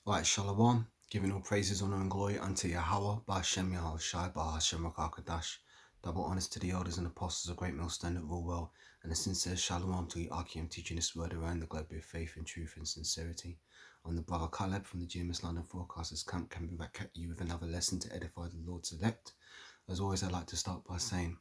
Right, Shalom, giving all praises, honor, and glory unto Yahweh, Ba'Shem Yahushai, Ba'Hashem Rakakadash. Double honors to the elders and apostles of Great Millstone that rule well, and a sincere Shalom to Akim teaching this word around the globe with faith and truth and sincerity. I'm the brother Caleb from the GMS London Forecasters Camp, can be back at you with another lesson to edify the Lord's elect. As always, I'd like to start by saying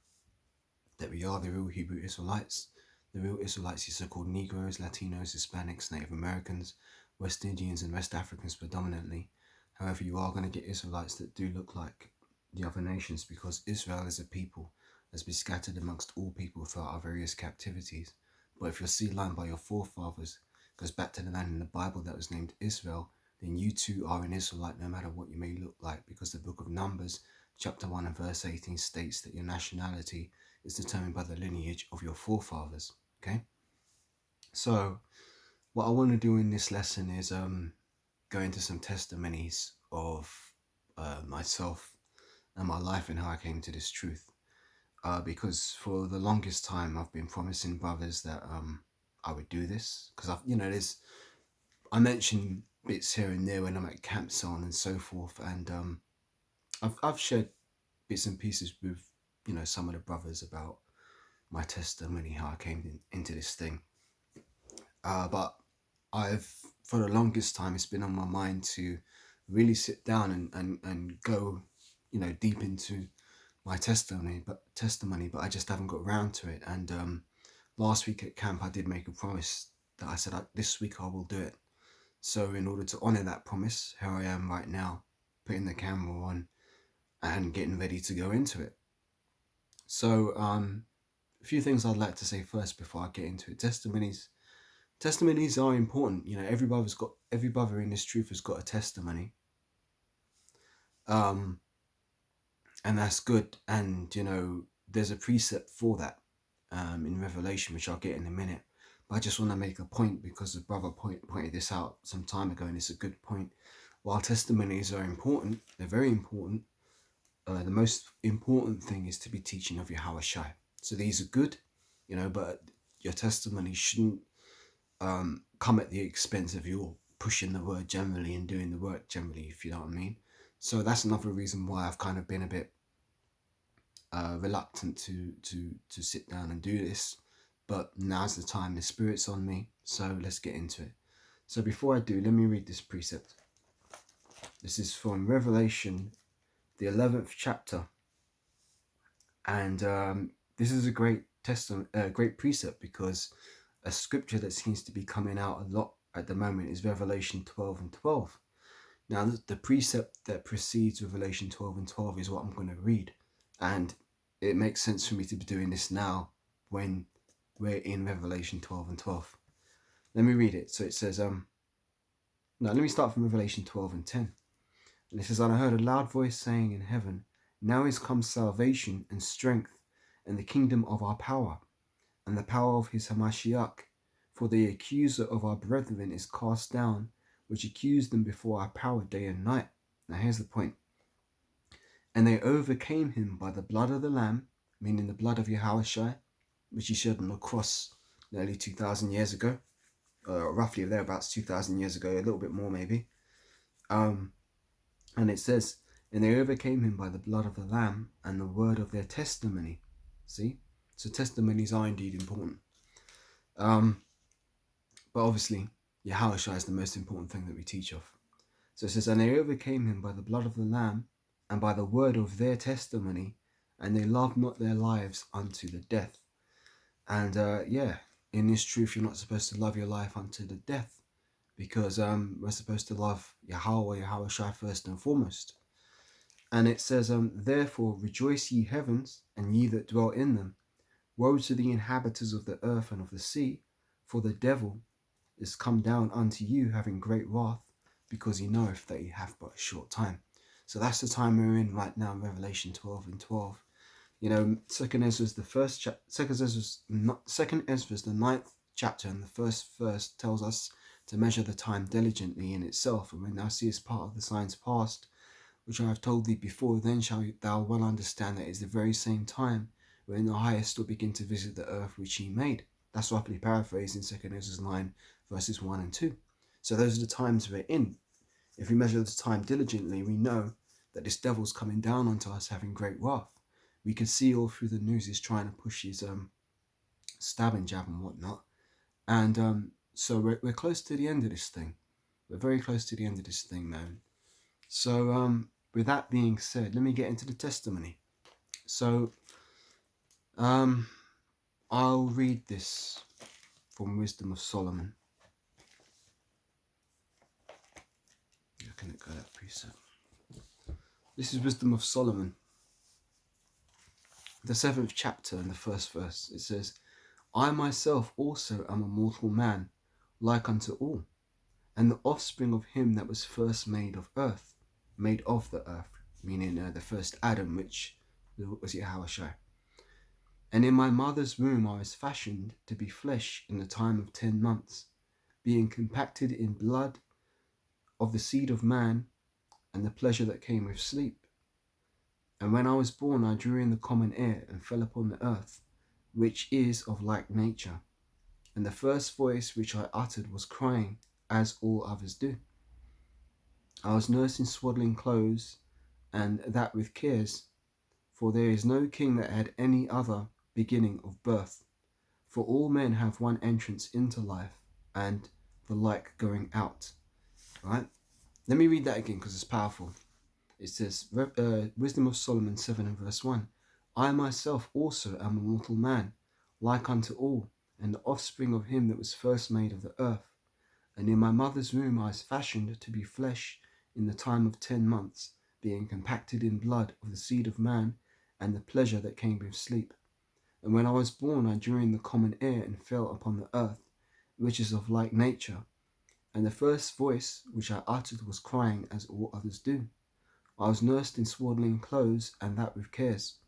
that we are the real Hebrew Israelites. The real Israelites, these so-called Negroes, Latinos, Hispanics, Native Americans, West Indians and West Africans predominantly. However, you are going to get Israelites that do look like the other nations, because Israel as a people has been scattered amongst all people throughout our various captivities. But if your seed line by your forefathers goes back to the land in the Bible that was named Israel, then you too are an Israelite no matter what you may look like, because the book of Numbers, chapter 1 and verse 18 states that your nationality is determined by the lineage of your forefathers. Okay, so what I want to do in this lesson is go into some testimonies of myself and my life and how I came to this truth. Because for the longest time I've been promising brothers that I would do this, because I mention bits here and there when I'm at camp, so on and so forth, and I've shared bits and pieces with some of the brothers about my testimony, how I came into this thing. But for the longest time, it's been on my mind to really sit down and go, deep into my testimony, but I just haven't got around to it. And last week at camp, I did make a promise that I said this week I will do it. So in order to honor that promise, here I am right now, putting the camera on and getting ready to go into it. So a few things I'd like to say first before I get into it. Testimonies are important. Every brother in this truth has got a testimony. And that's good. And, there's a precept for that in Revelation, which I'll get in a minute. But I just want to make a point, because the brother pointed this out some time ago, and it's a good point. While testimonies are important, they're very important, the most important thing is to be teaching of Yahushai. So these are good, but your testimony shouldn't come at the expense of your pushing the word generally and doing the work generally, if you know what I mean. So that's another reason why I've kind of been a bit reluctant to sit down and do this. But now's the time, the Spirit's on me, so let's get into it. So before I do, let me read this precept. This is from Revelation, the 11th chapter, and this is a great great precept, because a scripture that seems to be coming out a lot at the moment is Revelation 12 and 12. Now, the precept that precedes Revelation 12 and 12 is what I'm going to read, and it makes sense for me to be doing this now when we're in Revelation 12 and 12. Let me read it. So it says, now let me start from Revelation 12 and 10. And it says, and I heard a loud voice saying in heaven, now is come salvation and strength and the kingdom of our power and the power of his Hamashiach. For the accuser of our brethren is cast down, which accused them before our power day and night. Now here's the point. And they overcame him by the blood of the Lamb, meaning the blood of Yahushai, which he shed on the cross nearly 2,000 years ago, roughly thereabouts 2,000 years ago, a little bit more maybe. And it says, and they overcame him by the blood of the Lamb and the word of their testimony. See? So testimonies are indeed important. But obviously, Yahushua is the most important thing that we teach of. So it says, and they overcame him by the blood of the Lamb and by the word of their testimony, and they loved not their lives unto the death. And in this truth, you're not supposed to love your life unto the death, because we're supposed to love Yahweh, Yahushua first and foremost. And it says, therefore rejoice ye heavens, and ye that dwell in them. Woe to the inhabitants of the earth and of the sea, for the devil is come down unto you, having great wrath, because he knoweth that he hath but a short time. So that's the time we're in right now, Revelation 12 and 12. Second Ezra's the first chapter. Second Ezra's the 9th chapter, and the first verse tells us to measure the time diligently in itself. And when thou seest part of the signs past, which I have told thee before, then shalt thou well understand that it is the very same time when the highest will begin to visit the earth which he made. That's roughly paraphrased in 2 Ezra 9 verses 1 and 2. So those are the times we're in. If we measure the time diligently, we know that this devil's coming down onto us having great wrath. We can see all through the news he's trying to push his stabbing jab and whatnot. And so we're close to the end of this thing. We're very close to the end of this thing, man. So with that being said, let me get into the testimony. So I'll read this from Wisdom of Solomon. Can it go that precept? This is Wisdom of Solomon, the 7th chapter and the 1st verse. It says, I myself also am a mortal man, like unto all, and the offspring of him that was first made of the earth, meaning the first Adam, which was Yahushua. And in my mother's womb I was fashioned to be flesh in the time of 10 months, being compacted in blood of the seed of man, and the pleasure that came with sleep. And when I was born, I drew in the common air and fell upon the earth, which is of like nature. And the first voice which I uttered was crying, as all others do. I was nursed in swaddling clothes, and that with cares, for there is no king that had any other beginning of birth. For all men have one entrance into life, and the like going out. Right? Let me read that again because it's powerful. It says, Wisdom of Solomon 7 and verse 1. I myself also am a mortal man, like unto all, and the offspring of him that was first made of the earth. And in my mother's womb I was fashioned to be flesh in the time of 10 months, being compacted in blood of the seed of man, and the pleasure that came with sleep. And when I was born, I drew in the common air and fell upon the earth, which is of like nature. And the first voice which I uttered was crying, as all others do. I was nursed in swaddling clothes, and that with cares.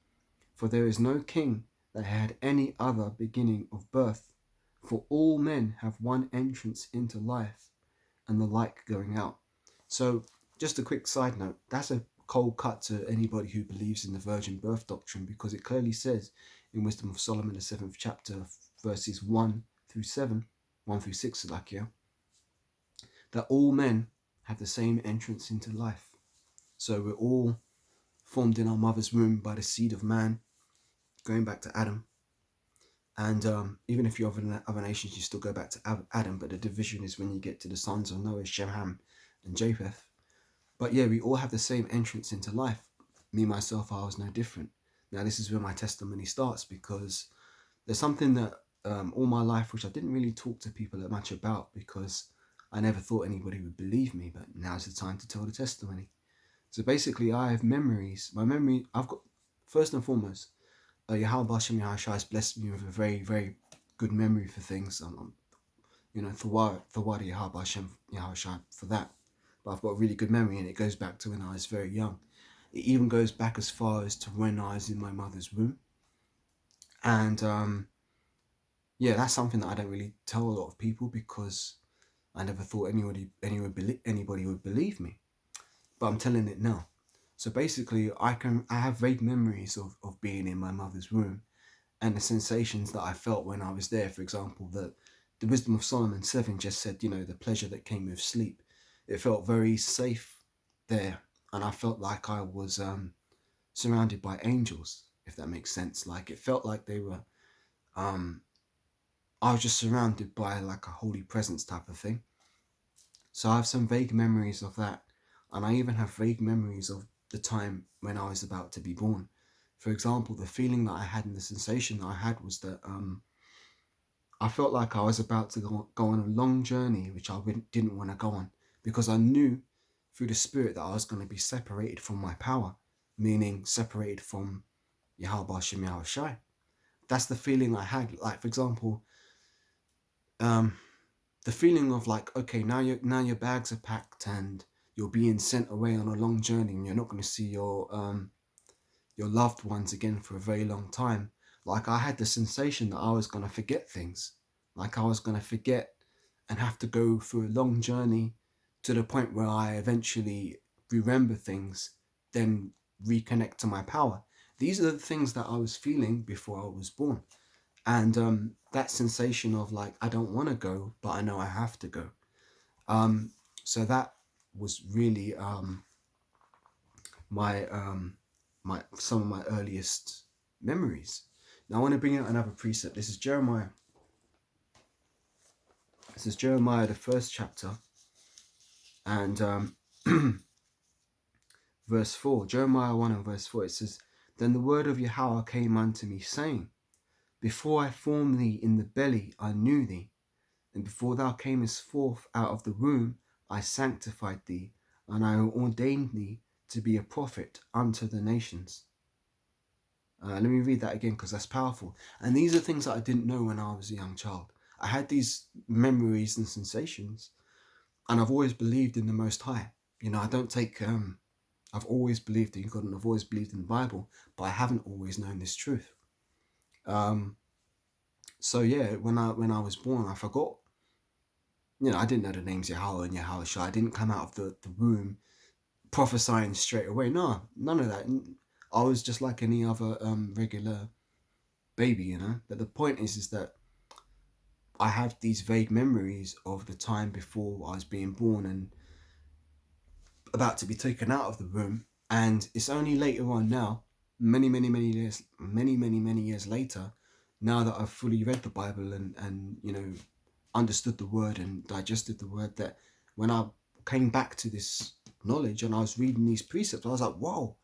For there is no king that had any other beginning of birth. For all men have one entrance into life, and the like going out. So, just a quick side note, that's a cold cut to anybody who believes in the virgin birth doctrine, because it clearly says in Wisdom of Solomon, the 7th chapter, verses 1 through 6, that all men have the same entrance into life. So we're all formed in our mother's womb by the seed of man, going back to Adam. And even if you're of other nations, you still go back to Adam, but the division is when you get to the sons of Noah, Shem, Ham, and Japheth. But yeah, we all have the same entrance into life. Me, myself, I was no different. Now, this is where my testimony starts, because there's something that all my life, which I didn't really talk to people that much about, because I never thought anybody would believe me, but now's the time to tell the testimony. So basically, I have memories. I've got, first and foremost, Yahweh Hashem Yahushua has blessed me with a very, very good memory for things. Thawadi Yahweh Hashem Yahushua for that. But I've got a really good memory, and it goes back to when I was very young. It even goes back as far as to when I was in my mother's womb. And yeah, that's something that I don't really tell a lot of people, because I never thought anybody would believe me. But I'm telling it now. So basically, I have vague memories of being in my mother's womb, and the sensations that I felt when I was there. For example, the Wisdom of Solomon 7 just said, the pleasure that came with sleep. It felt very safe there, and I felt like I was surrounded by angels, if that makes sense. Like, it felt like they were, I was just surrounded by like a holy presence type of thing. So I have some vague memories of that. And I even have vague memories of the time when I was about to be born. For example, the feeling that I had and the sensation that I had was that I felt like I was about to go on a long journey, which I didn't want to go on, because I knew through the spirit that I was going to be separated from my power, meaning separated from Yahweh Hashem Yahushai. That's the feeling I had. Like, for example, the feeling of like, okay, now your bags are packed and you're being sent away on a long journey, and you're not going to see your loved ones again for a very long time. Like, I had the sensation that I was going to forget things. Like, I was going to forget and have to go through a long journey to the point where I eventually remember things, then reconnect to my power. These are the things that I was feeling before I was born. And that sensation of like, I don't want to go, but I know I have to go. So that was really my some of my earliest memories. Now I want to bring out another precept. This is Jeremiah. This is Jeremiah, the first chapter, and verse 4. Jeremiah 1 and verse 4. It says, "Then the word of Yahweh came unto me, saying, Before I formed thee in the belly, I knew thee, and before thou camest forth out of the womb, I sanctified thee, and I ordained thee to be a prophet unto the nations." Let me read that again, because that's powerful. And these are things that I didn't know when I was a young child. I had these memories and sensations, and I've always believed in the Most High. You know, I don't take, I've always believed in God, and I've always believed in the Bible, but I haven't always known this truth. So yeah, when I was born, I forgot. You know, I didn't know the names Yahweh and Yahushua. I didn't come out of the womb prophesying straight away. No, none of that. I was just like any other regular baby, you know. But the point is that I have these vague memories of the time before I was being born and about to be taken out of the womb. And it's only later on now, many years later, now that I've fully read the Bible and you know, understood the word and digested the word, that when I came back to this knowledge and I was reading these precepts, I was like, whoa,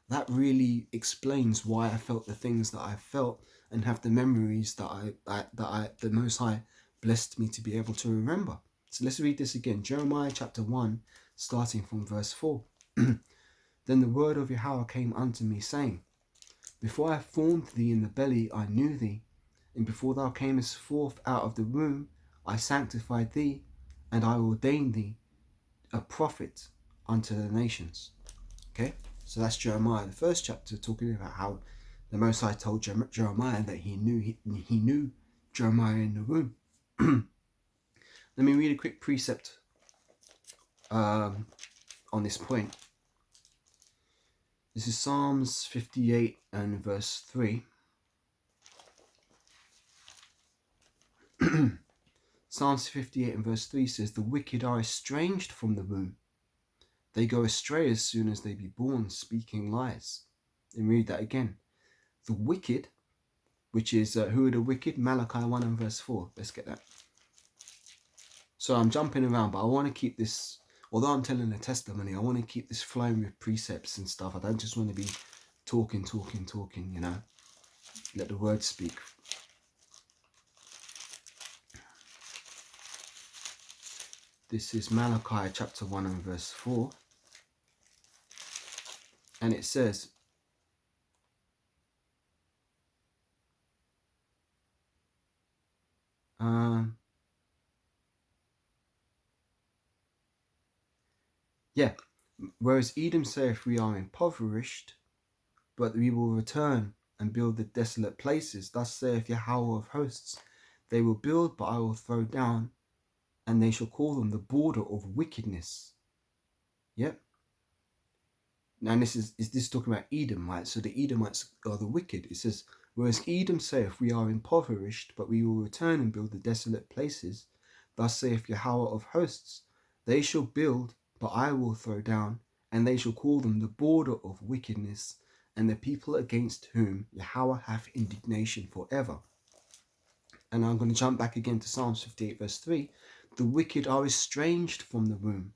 that really explains why I felt the things that I felt and have the memories that the Most High blessed me to be able to remember. So let's read this again. Jeremiah chapter 1, starting from verse 4. "Then the word of Yahweh came unto me, saying, Before I formed thee in the belly, I knew thee, and before thou camest forth out of the womb, I sanctified thee, and I ordained thee a prophet unto the nations." Okay, so that's Jeremiah, the first chapter, talking about how the Most High told Jeremiah that he knew Jeremiah in the womb. Let me read a quick precept on this point. This is Psalms 58 and verse 3. Psalms 58 and verse 3 says, "The wicked are estranged from the womb. They go astray as soon as they be born, speaking lies." And read that again. The wicked, which is, who are the wicked? Malachi 1 and verse 4. Let's get that. So I'm jumping around, but I want to keep this, although I'm telling a testimony, I want to keep this flowing with precepts and stuff. I don't just want to be talking, you know. Let the word speak. This is Malachi chapter 1 and verse 4. And it says, "Whereas Edom saith, We are impoverished, but we will return and build the desolate places. Thus saith Yahweh of hosts, They will build, but I will throw down, and they shall call them the border of wickedness." Yep. Now this is this talking about Edom, right? So the Edomites are the wicked. It says, "Whereas Edom saith, We are impoverished, but we will return and build the desolate places. Thus saith Yahweh of hosts, They shall build, but I will throw down, and they shall call them the border of wickedness, and the people against whom Yahweh hath indignation forever." And I'm going to jump back again to Psalms 58 verse 3. "The wicked are estranged from the womb."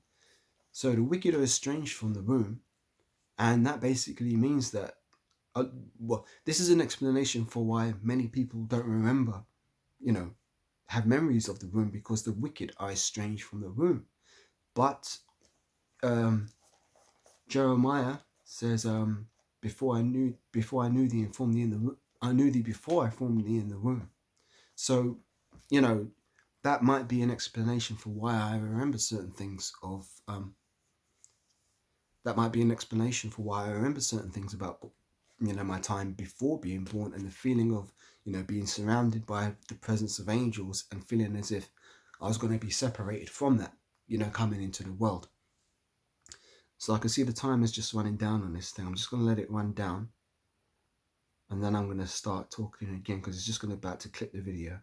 So the wicked are estranged from the womb, and that basically means that, well, this is an explanation for why many people don't remember, you know, have memories of the womb, because the wicked are estranged from the womb. But Jeremiah says, before I knew thee and formed thee in the womb, I knew thee before I formed thee in the womb. So, you know, that might be an explanation for why I remember certain things that might be an explanation for why I remember certain things about, you know, my time before being born, and the feeling of, you know, being surrounded by the presence of angels and feeling as if I was going to be separated from that, you know, coming into the world. So I can see the time is just running down on this thing. I'm just going to let it run down, and then I'm going to start talking again, because it's just going to about to clip the video.